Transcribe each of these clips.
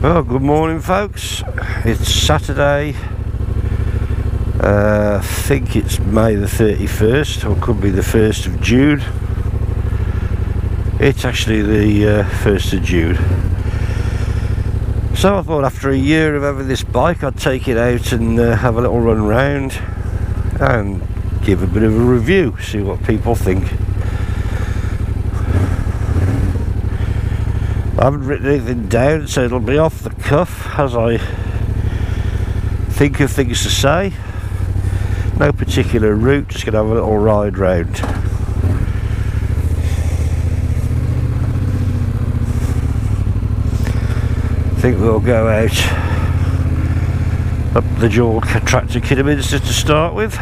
Well, good morning folks. It's Saturday. I think it's May the 31st, or could be the 1st of June. It's actually the 1st of June. So I thought after a year of having this bike I'd take it out and have a little run round and give a bit of a review, see what people think. I haven't written anything down, so it'll be off the cuff as I think of things to say. No particular route, just going to have a little ride round. I think we'll go out up the dual tractor Kidderminster to start with.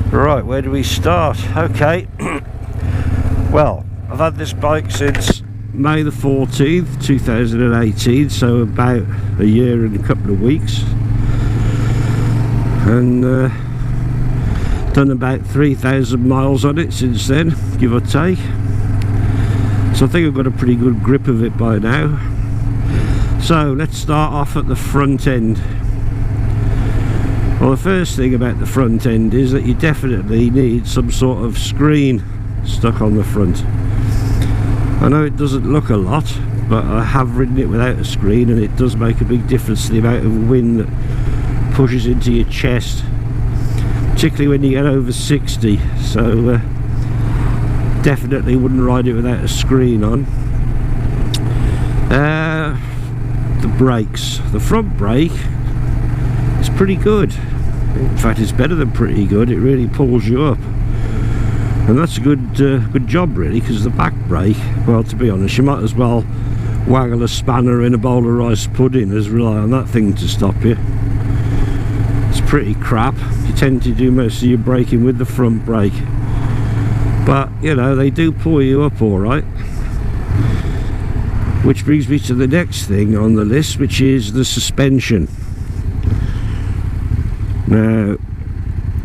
Right, where do we start? Okay. Well, I've had this bike since May the 14th, 2018, so about a year and a couple of weeks. And done about 3,000 miles on it since then, give or take. So I think I've got a pretty good grip of it by now. So let's start off at the front end. Well, the first thing about the front end is that you definitely need some sort of screen stuck on the front. I know it doesn't look a lot, but I have ridden it without a screen, and it does make a big difference to the amount of wind that pushes into your chest, particularly when you get over 60. So definitely wouldn't ride it without a screen on. The brakes, the front brake, it's pretty good. In fact, it's better than pretty good. It really pulls you up, and that's a good job really, because the back brake, well, to be honest, you might as well waggle a spanner in a bowl of rice pudding as rely on that thing to stop you. It's pretty crap. You tend to do most of your braking with the front brake, but you know, they do pull you up all right. Which brings me to the next thing on the list, which is the suspension. Now,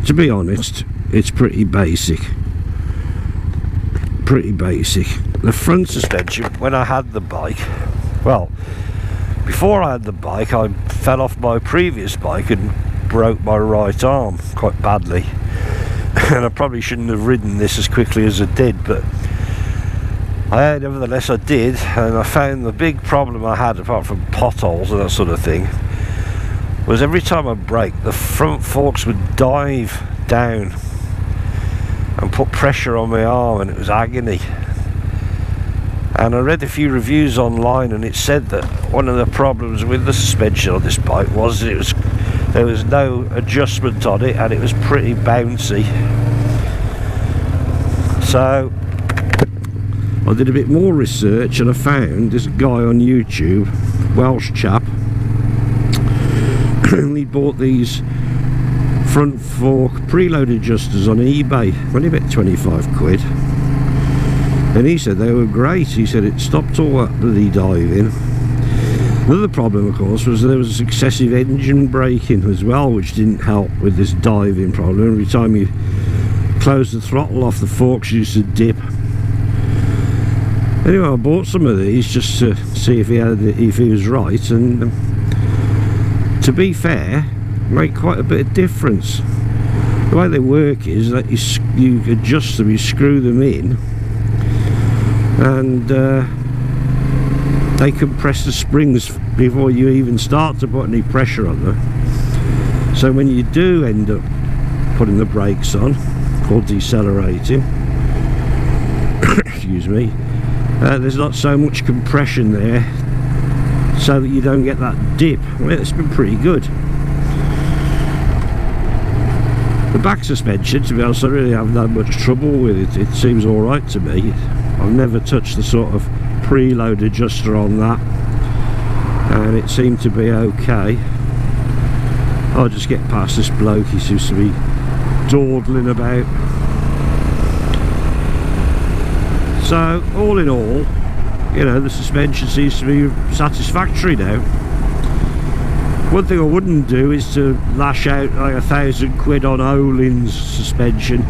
to be honest, it's pretty basic. Pretty basic. The front suspension, when I had the bike, well, before I had the bike, I fell off my previous bike and broke my right arm quite badly. And I probably shouldn't have ridden this as quickly as I did, but nevertheless I did, and I found the big problem I had, apart from potholes and that sort of thing, was every time I brake, the front forks would dive down and put pressure on my arm, and it was agony. And I read a few reviews online, and it said that one of the problems with the suspension on this bike was there was no adjustment on it, and it was pretty bouncy. So I did a bit more research, and I found this guy on YouTube, Welsh chap. He bought these front fork preload adjusters on eBay, only about 25 quid, and he said they were great. He said it stopped all that bloody diving. Another problem, of course, was there was excessive engine braking as well, which didn't help with this diving problem. Every time you closed the throttle off, the forks used to dip. Anyway, I bought some of these just to see if he was right, and to be fair, make quite a bit of difference. The way they work is that you adjust them, you screw them in, and they compress the springs before you even start to put any pressure on them. So when you do end up putting the brakes on, called decelerating, excuse me, there's not so much compression there, so that you don't get that dip. Well, it's been pretty good. The back suspension, to be honest, I really haven't had much trouble with it. It seems alright to me. I've never touched the sort of preload adjuster on that, and it seemed to be okay. I'll just get past this bloke. He seems to be dawdling about. So all in all, you know, the suspension seems to be satisfactory now. One thing I wouldn't do is to lash out like £1,000 on Olin's suspension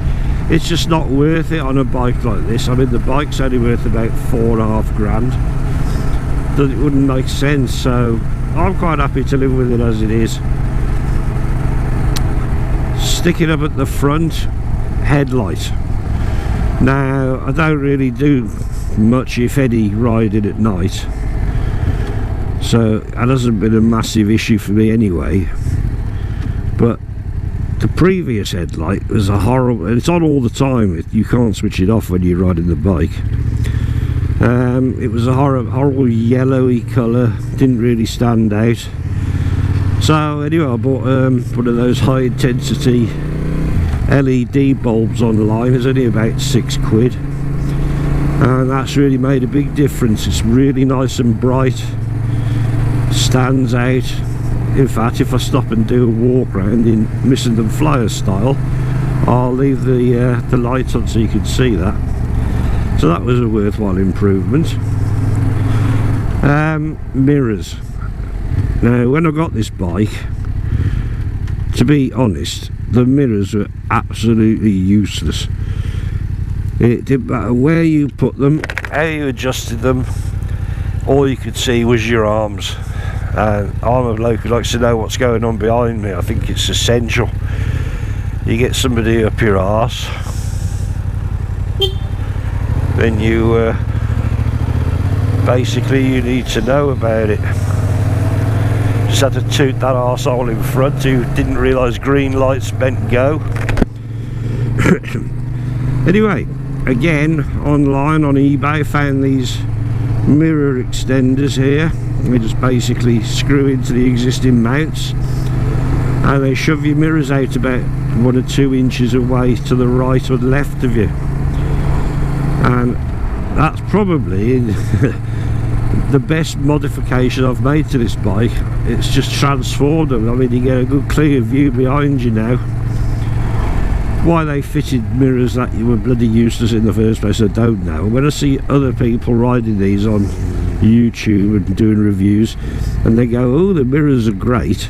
it's just not worth it on a bike like this. I mean, the bike's only worth about £4.5 grand. It wouldn't make sense, so I'm quite happy to live with it as it is. Sticking up at the front, headlight. Now, I don't really do much, if any, riding at night, so that hasn't been a massive issue for me anyway. But the previous headlight was a horrible, and it's on all the time, you can't switch it off when you're riding the bike. It was a horrible yellowy colour, didn't really stand out. So anyway, I bought one of those high intensity LED bulbs online. It's only about £6, and that's really made a big difference. It's really nice and bright, stands out. In fact, if I stop and do a walk around in Missing Them Flyer style, I'll leave the light on so you can see that. So that was a worthwhile improvement. Mirrors. Now, when I got this bike, to be honest, the mirrors were absolutely useless. It didn't matter where you put them, how you adjusted them, all you could see was your arms. And I'm a bloke who likes to know what's going on behind me. I think it's essential. You get somebody up your arse, then you basically you need to know about it. Just had to toot that arsehole in front who didn't realise green lights meant go. Anyway, again, online on eBay, found these mirror extenders here. They just basically screw into the existing mounts, and they shove your mirrors out about 1 or 2 inches away to the right or left of you. And that's probably the best modification I've made to this bike. It's just transformed them. I mean, you get a good clear view behind you now. Why they fitted mirrors that you were bloody useless in the first place, I don't know. When I see other people riding these on YouTube and doing reviews, and they go, oh, the mirrors are great,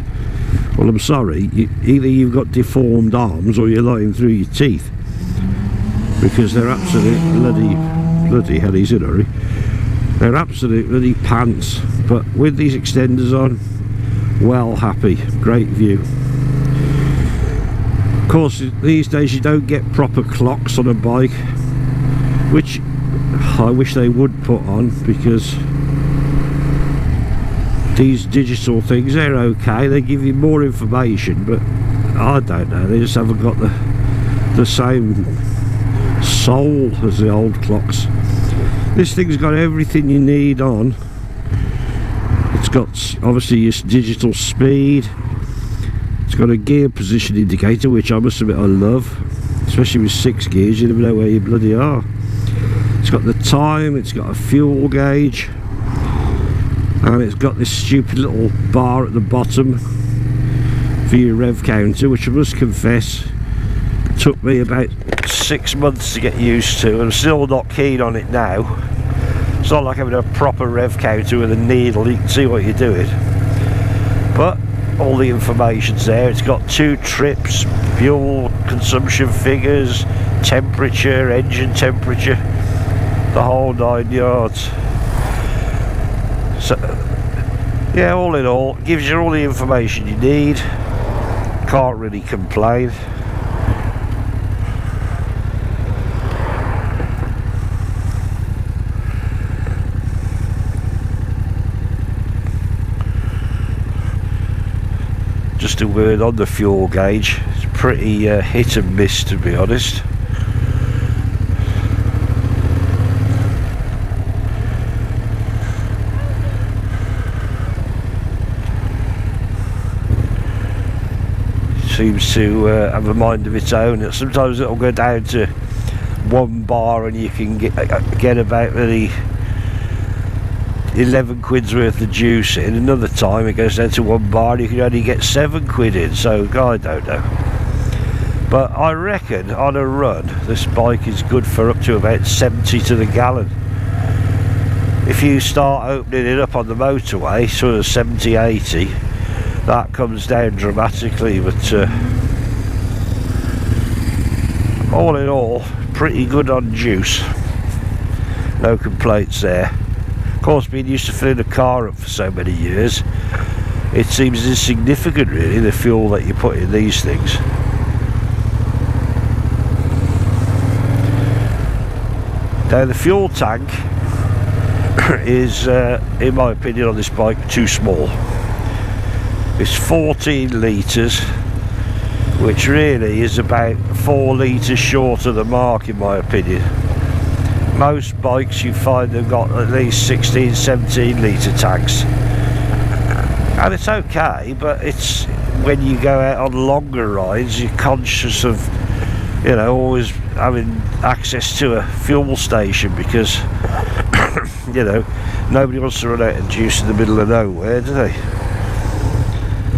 well, I'm sorry, either you've got deformed arms or you're lying through your teeth, because they're absolute bloody hell, he's in a hurry. They're absolute bloody pants. But with these extenders on, well, happy, great view. Of course, these days you don't get proper clocks on a bike, which I wish they would put on, because these digital things, they're okay, they give you more information, but I don't know, they just haven't got the same soul as the old clocks. This thing's got everything you need on. It's got obviously your digital speed. It's got a gear position indicator, which I must admit I love, especially with 6 gears. You never know where you bloody are. It's got the time, it's got a fuel gauge, and it's got this stupid little bar at the bottom for your rev counter, which I must confess took me about 6 months to get used to. I'm still not keen on it now. It's not like having a proper rev counter with a needle, you can see what you're doing, but all the information's there. It's got 2 trips, fuel consumption figures, temperature, engine temperature, the whole 9 yards. So yeah, all in all, it gives you all the information you need. Can't really complain. Just a word on the fuel gauge, it's pretty hit and miss, to be honest. Seems to have a mind of its own. Sometimes it'll go down to 1 bar and you can get about the 11 quid's worth of juice in. Another time it goes down to 1 bar and you can only get 7 quid in, so I don't know. But I reckon on a run this bike is good for up to about 70 to the gallon. If you start opening it up on the motorway, sort of 70, 80, that comes down dramatically. But all in all, pretty good on juice. No complaints there. Of course, being used to filling a car up for so many years, it seems insignificant really, the fuel that you put in these things. Now the fuel tank is, in my opinion on this bike, too small. It's 14 litres, which really is about 4 litres short of the mark in my opinion. Most bikes you find they've got at least 16, 17 litre tanks. And it's okay, but it's when you go out on longer rides, you're conscious of, you know, always having access to a fuel station, because you know, nobody wants to run out of juice in the middle of nowhere, do they?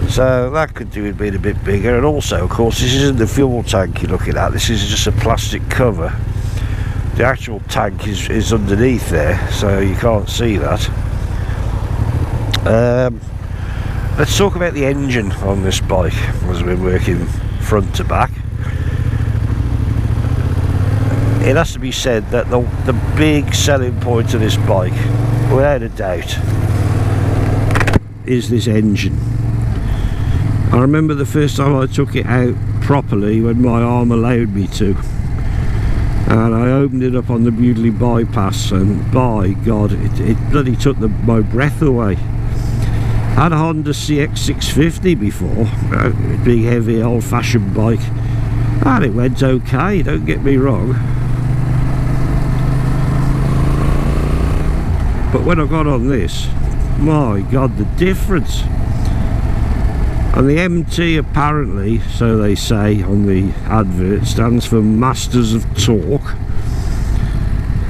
So that could do with being a bit bigger. And also, of course, this isn't the fuel tank you're looking at, this is just a plastic cover. The actual tank is underneath there, so you can't see that. Let's talk about the engine on this bike, as we're working front to back. It has to be said that the big selling point of this bike, without a doubt, is this engine. I remember the first time I took it out properly, when my arm allowed me to, and I opened it up on the Bewdley bypass, and by God, it bloody took my breath away. I had a Honda CX650 before, a big heavy old-fashioned bike, and it went okay, don't get me wrong. But when I got on this, my God, the difference. And the MT apparently, so they say on the advert, stands for Masters of Torque.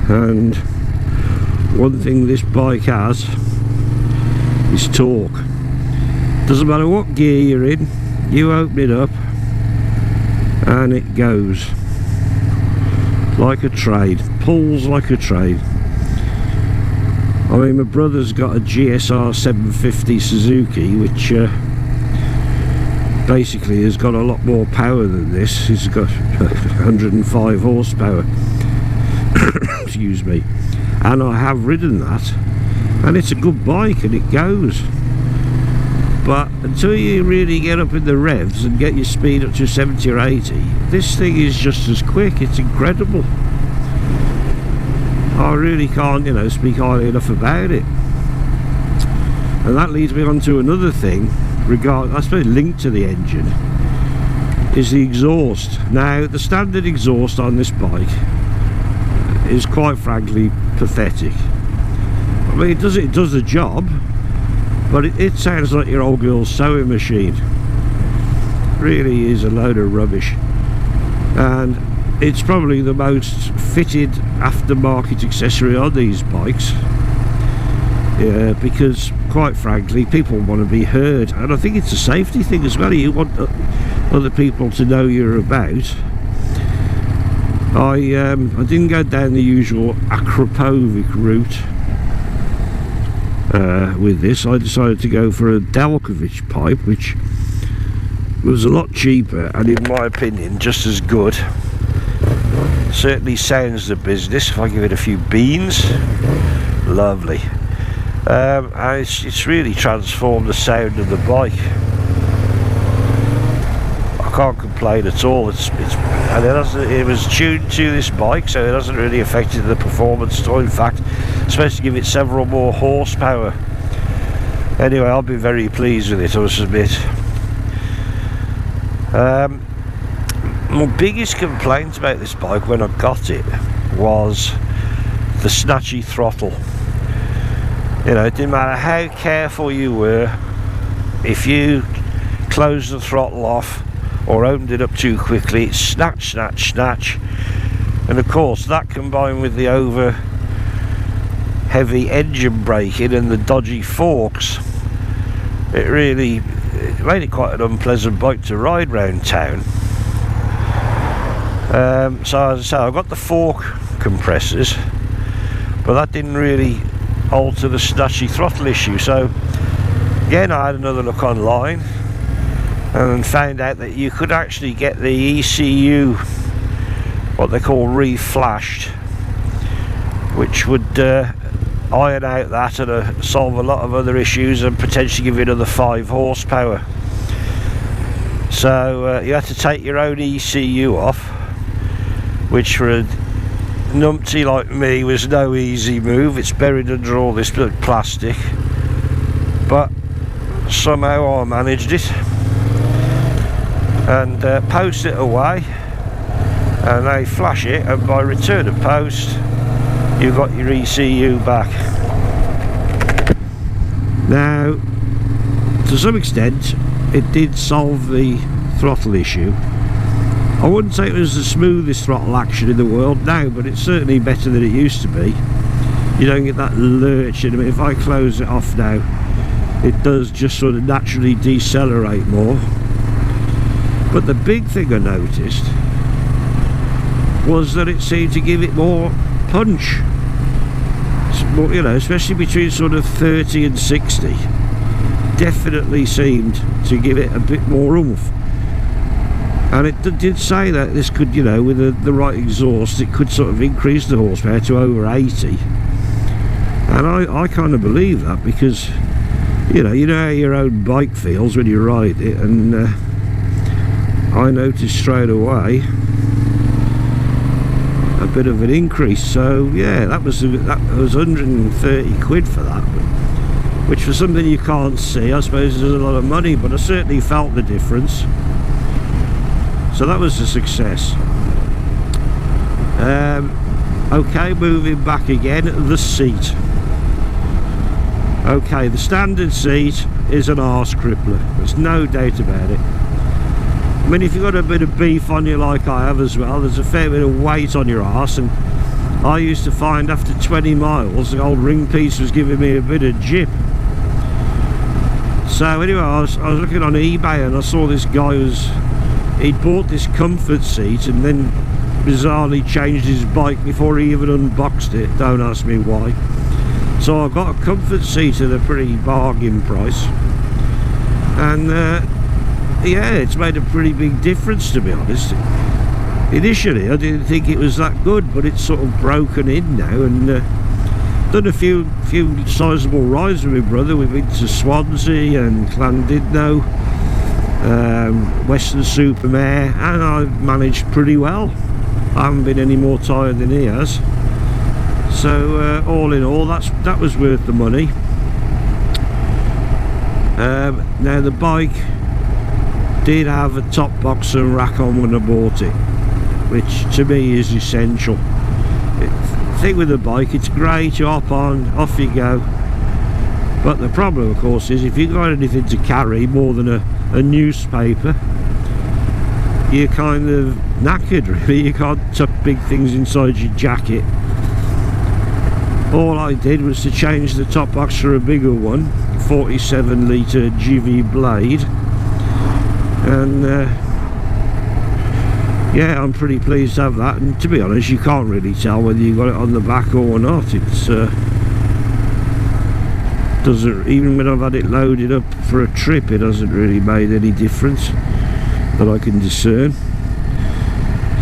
And one thing this bike has is torque. Doesn't matter what gear you're in, you open it up and it goes like a train, pulls like a train. I mean, my brother's got a GSR 750 Suzuki, which basically has got a lot more power than this. He's got 105 horsepower excuse me, and I have ridden that, and it's a good bike and it goes, but until you really get up in the revs and get your speed up to 70 or 80, this thing is just as quick. It's incredible. I really can't, you know, speak highly enough about it. And that leads me on to another thing, I suppose linked to the engine, is the exhaust. Now, the standard exhaust on this bike is quite frankly pathetic. I mean, it does the job, but it sounds like your old girl's sewing machine. It really is a load of rubbish. And it's probably the most fitted aftermarket accessory on these bikes, because quite frankly people want to be heard, and I think it's a safety thing as well. You want other people to know you're about. I didn't go down the usual Akrapovic route with this. I decided to go for a Delkovich pipe, which was a lot cheaper and in my opinion just as good. Certainly sounds the business. If I give it a few beans, lovely. And it's really transformed the sound of the bike. I can't complain at all. It was tuned to this bike, so it hasn't really affected the performance at all. In fact, it's supposed to give it several more horsepower. Anyway, I've been very pleased with it, I must admit. My biggest complaint about this bike when I got it was the snatchy throttle. You know, it didn't matter how careful you were, if you closed the throttle off or opened it up too quickly, it snatch, snatch, snatch. And of course that combined with the over heavy engine braking and the dodgy forks, it made it quite an unpleasant bike to ride round town. So as I say, I got the fork compressors, but that didn't really alter the snatchy throttle issue. So again, I had another look online and found out that you could actually get the ECU what they call reflashed, which would iron out that and solve a lot of other issues and potentially give you another 5 horsepower. So you have to take your own ECU off, which for a numpty like me was no easy move. It's buried under all this plastic, but somehow I managed it, and post it away, and they flash it, and by return of post you've got your ECU back. Now, to some extent it did solve the throttle issue. I wouldn't say it was the smoothest throttle action in the world now, but it's certainly better than it used to be. You don't get that lurch. I mean, if I close it off now, it does just sort of naturally decelerate more. But the big thing I noticed was that it seemed to give it more punch. More, you know, especially between sort of 30 and 60, definitely seemed to give it a bit more oomph. And it did say that this could, you know, with the right exhaust, it could sort of increase the horsepower to over 80. And I kind of believe that, because you know how your own bike feels when you ride it, and I noticed straight away a bit of an increase. So yeah, that was 130 quid for that, which for something you can't see, I suppose, is a lot of money, but I certainly felt the difference. So that was a success. Okay, moving back again, the seat. Okay, the standard seat is an arse crippler, there's no doubt about it. I mean, if you've got a bit of beef on you like I have as well, there's a fair bit of weight on your arse, and I used to find after 20 miles the old ring piece was giving me a bit of jip. So anyway, I was looking on eBay, and I saw this guy he'd bought this comfort seat and then bizarrely changed his bike before he even unboxed it. Don't ask me why. So I got a comfort seat at a pretty bargain price, and yeah, it's made a pretty big difference, to be honest. Initially I didn't think it was that good, but it's sort of broken in now, and done a few sizable rides with my brother. We've been to Swansea and Llandudno, Weston-super-Mare, and I've managed pretty well. I haven't been any more tired than he has. So all in all, that was worth the money. Now the bike did have a top box and rack on when I bought it, which to me is essential. The thing with the bike, it's great, you hop on, off you go. But the problem, of course, is if you've got anything to carry more than a newspaper, you're kind of knackered, really. You can't tuck big things inside your jacket. All I did was to change the top box for a bigger one, 47 litre GV blade, and yeah, I'm pretty pleased to have that. And to be honest, you can't really tell whether you got it on the back or not. It's doesn't, even when I've had it loaded up for a trip, it hasn't really made any difference that I can discern.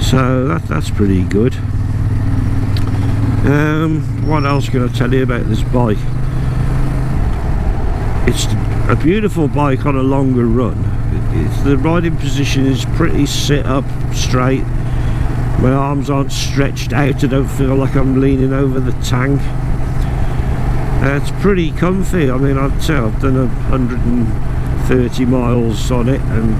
So that's pretty good. What else can I tell you about this bike? It's a beautiful bike on a longer run. The riding position is pretty sit up straight. My arms aren't stretched out. I don't feel like I'm leaning over the tank. It's pretty comfy. I mean, I'd say I've done 130 miles on it, and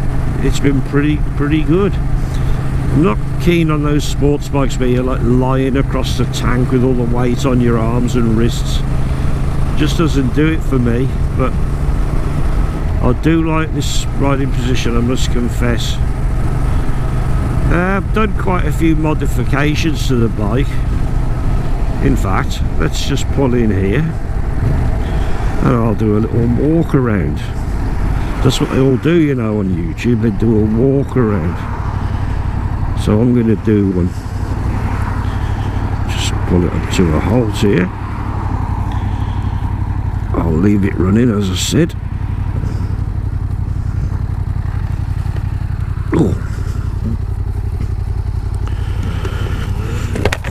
it's been pretty good. I'm not keen on those sports bikes where you're like lying across the tank with all the weight on your arms and wrists. Just doesn't do it for me. But I do like this riding position, I must confess. I've done quite a few modifications to the bike. In fact, let's just pull in here and I'll do a little walk around. That's what they all do, you know, on YouTube. They do a walk around. So I'm going to do one. Just pull it up to a halt here. I'll leave it running, as I said. Oh.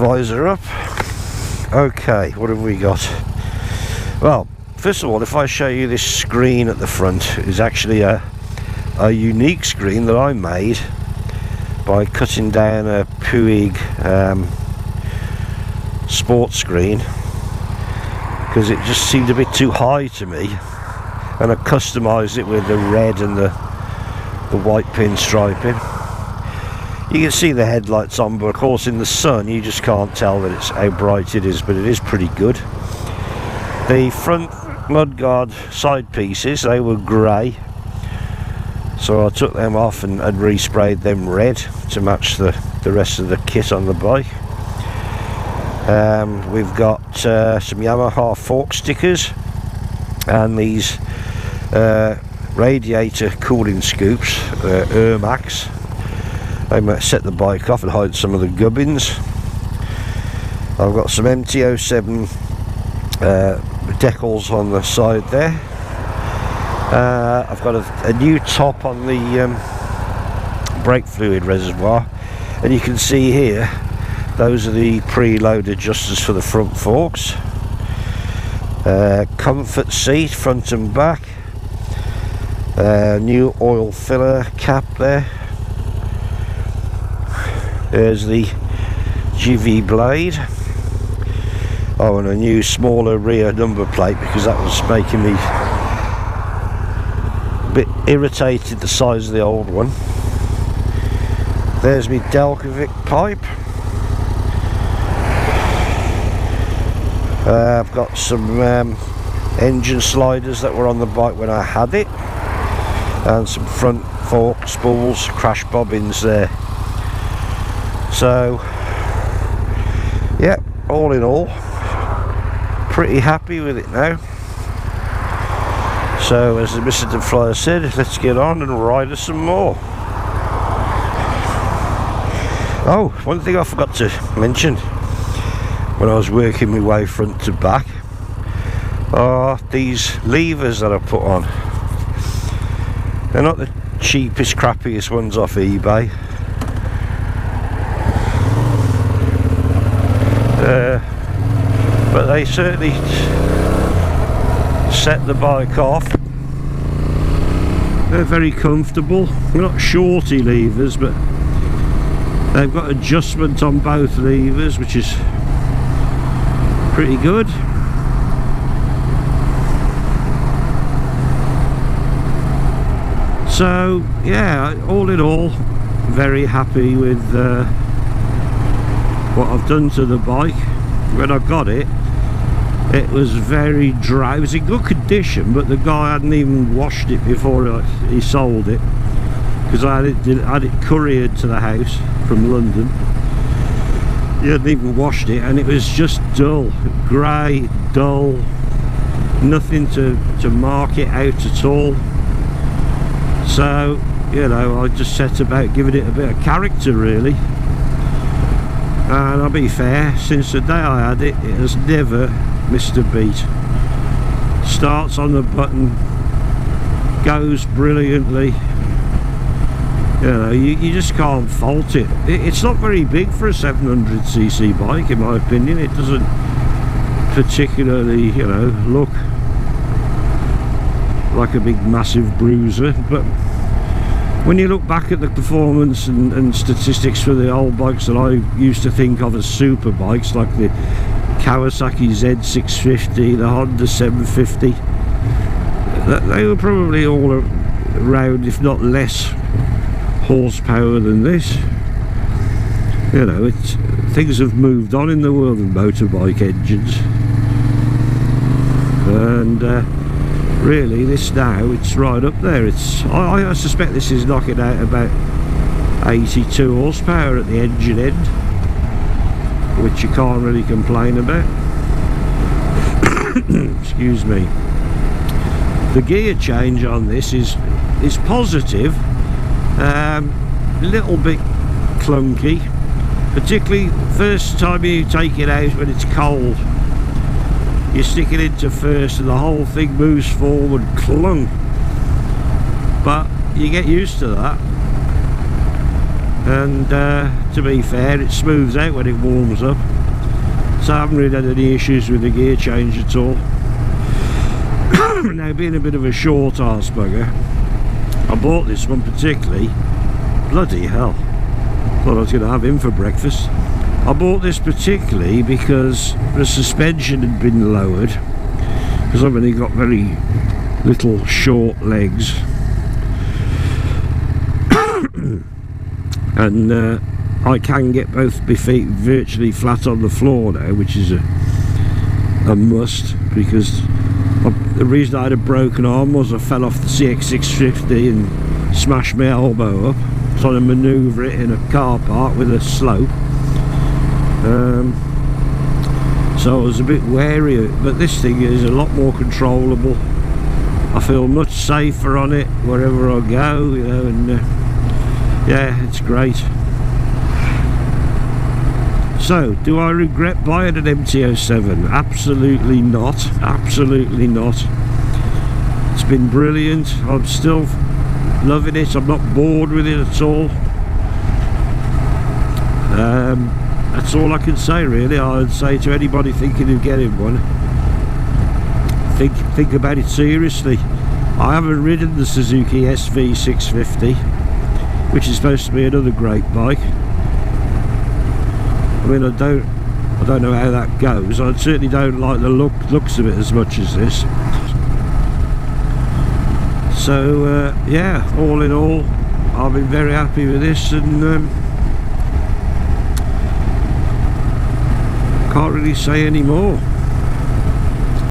visor up. Okay, what have we got? Well, first of all, if I show you this screen at the front, is actually a unique screen that I made by cutting down a Puig sports screen, because it just seemed a bit too high to me, and I customised it with the red and the white pin striping. You can see the headlights on, but of course in the sun you just can't tell that it's how bright it is, but it is pretty good. The front mudguard side pieces, they were grey, so I took them off and resprayed them red to match the rest of the kit on the bike. We've got some Yamaha fork stickers and these radiator cooling scoops, Max. I might set the bike off and hide some of the gubbins. I've got some MT-07 decals on the side there. I've got a new top on the brake fluid reservoir, and you can see here those are the preload adjusters for the front forks. Comfort seat front and back, new oil filler cap there. There's the GV blade. Oh, and a new smaller rear number plate, because that was making me a bit irritated, the size of the old one. There's my Delcovic pipe. I've got some engine sliders that were on the bike when I had it, and some front fork spools, crash bobbins there. So yeah, all in all, pretty happy with it now. So as the Mr. Flyer said, let's get on and ride us some more. Oh, one thing I forgot to mention when I was working my way front to back are these levers that I put on. They're not the cheapest, crappiest ones off eBay. But they certainly set the bike off. They're very comfortable. They're not shorty levers, but they've got adjustment on both levers, which is pretty good. So yeah, all in all, very happy with what I've done to the bike. When I got it, it was very dry. It was in good condition, but the guy hadn't even washed it before he sold it, because I had it couriered to the house from London. He hadn't even washed it, and it was just dull, grey, dull, nothing to mark it out at all. So, you know, I just set about giving it a bit of character, really. And I'll be fair, since the day I had it, it has never missed a beat. Starts on the button, goes brilliantly. You know, you just can't fault it. It's not very big for a 700cc bike, in my opinion. It doesn't particularly, you know, look like a big massive bruiser, but when you look back at the performance and statistics for the old bikes that I used to think of as super bikes, like the Kawasaki Z650, the Honda 750, they were probably all around, if not less horsepower than this. You know, things have moved on in the world of motorbike engines, and really this now, it's right up there. I suspect this is knocking out about 82 horsepower at the engine end, which you can't really complain about. Excuse me. The gear change on this is positive, little bit clunky, particularly first time you take it out when it's cold. You stick it into first and the whole thing moves forward clunk, but you get used to that, and to be fair. It smooths out when it warms up, so I haven't really had any issues with the gear change at all. Now, being a bit of a short arse bugger, I bought this one particularly, bloody hell, thought I was going to have him for breakfast. I bought this particularly because the suspension had been lowered, because I've only got very little short legs, and I can get both my feet virtually flat on the floor now, which is a must, because the reason I had a broken arm was I fell off the CX650 and smashed my elbow up trying to manoeuvre it in a car park with a slope. So I was a bit wary of it, but this thing is a lot more controllable. I feel much safer on it wherever I go, you know, and yeah, it's great. So, do I regret buying an MT-07? Absolutely not. Absolutely not. It's been brilliant. I'm still loving it. I'm not bored with it at all. That's all I can say, really. I would say to anybody thinking of getting one, think about it seriously. I haven't ridden the Suzuki SV650, which is supposed to be another great bike. I mean, I don't know how that goes. I certainly don't like the looks of it as much as this. So yeah, all in all, I've been very happy with this, and can't really say any more.